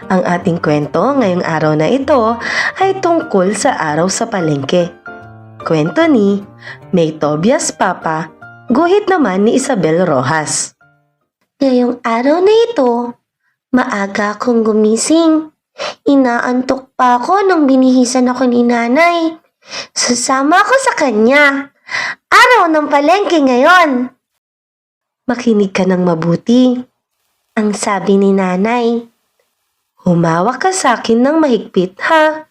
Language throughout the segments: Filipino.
Ang ating kwento ngayong araw na ito ay tungkol sa araw sa palengke. Kwento ni May Tobias Papa, guhit naman ni Isabel Rojas. Ngayong araw na ito, maaga akong gumising. Inaantok pa ako nang binihisan ako ni nanay. Sasama ako sa kanya. Araw ng palengke ngayon. Makinig ka ng mabuti. Ang sabi ni nanay. Humawak ka sa akin ng mahigpit ha,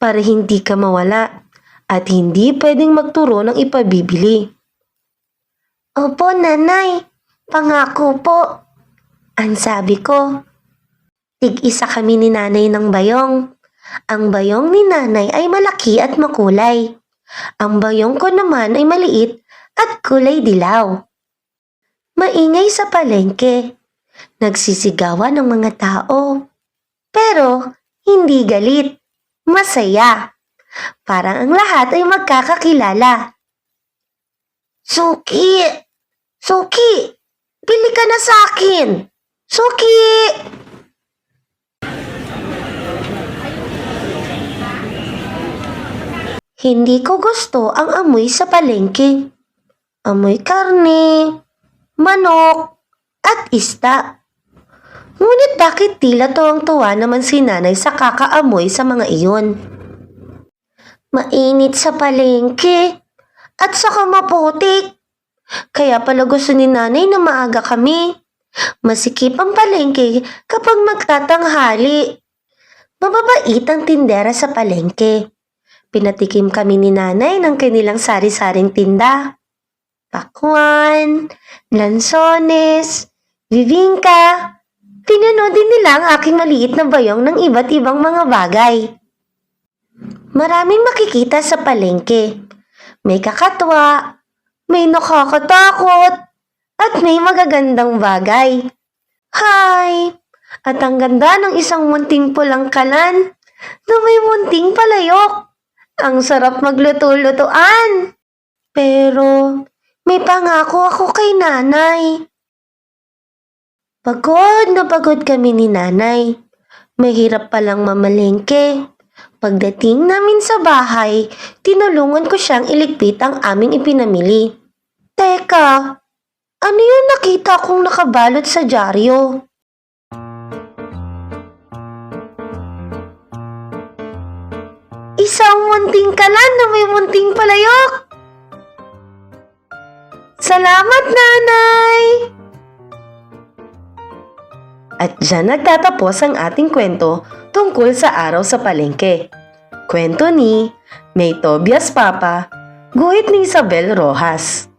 para hindi ka mawala at hindi pwedeng magturo ng ipabibili. Opo, nanay. Pangako po. Ang sabi ko. Tig-isa kami ni nanay ng bayong. Ang bayong ni nanay ay malaki at makulay. Ang bayong ko naman ay maliit at kulay dilaw. Maingay sa palengke. Nagsisigawan ng mga tao. Pero hindi galit. Masaya. Parang ang lahat ay magkakakilala. Suki! Suki! Bili ka na sa akin! Suki! Hindi ko gusto ang amoy sa palengke. Amoy karne, manok, at isda. Ngunit bakit tila tuwang-tuwa naman si nanay sa kakaamoy sa mga iyon? Mainit sa palengke at saka maputik. Kaya pala gusto ni nanay na maaga kami. Masikip ang palengke kapag magtatanghali. Mababait ang tindera sa palengke. Pinatikim kami ni nanay ng kanilang sari-saring tinda. Pakwan, lansones, bibingka. Pinuno din nila ang aking maliit na bayong ng iba't ibang mga bagay. Maraming makikita sa palengke. May kakatwa, may nakakatakot, at may magagandang bagay. Hi! At ang ganda ng isang munting pulang kalan na may munting palayok. Ang sarap magluto-lutuan. Pero may pangako ako kay nanay. Pagod na pagod kami ni nanay. Mahirap palang mamalengke. Pagdating namin sa bahay, tinulungan ko siyang iligpit ang aming ipinamili. Teka, ano yung nakita kong nakabalot sa dyaryo? Isang munting kalan na may munting palayok. Salamat, nanay! At dyan nagtatapos ang ating kwento tungkol sa araw sa palengke. Kwento ni May Tobias Papa, guhit ni Isabel Rojas.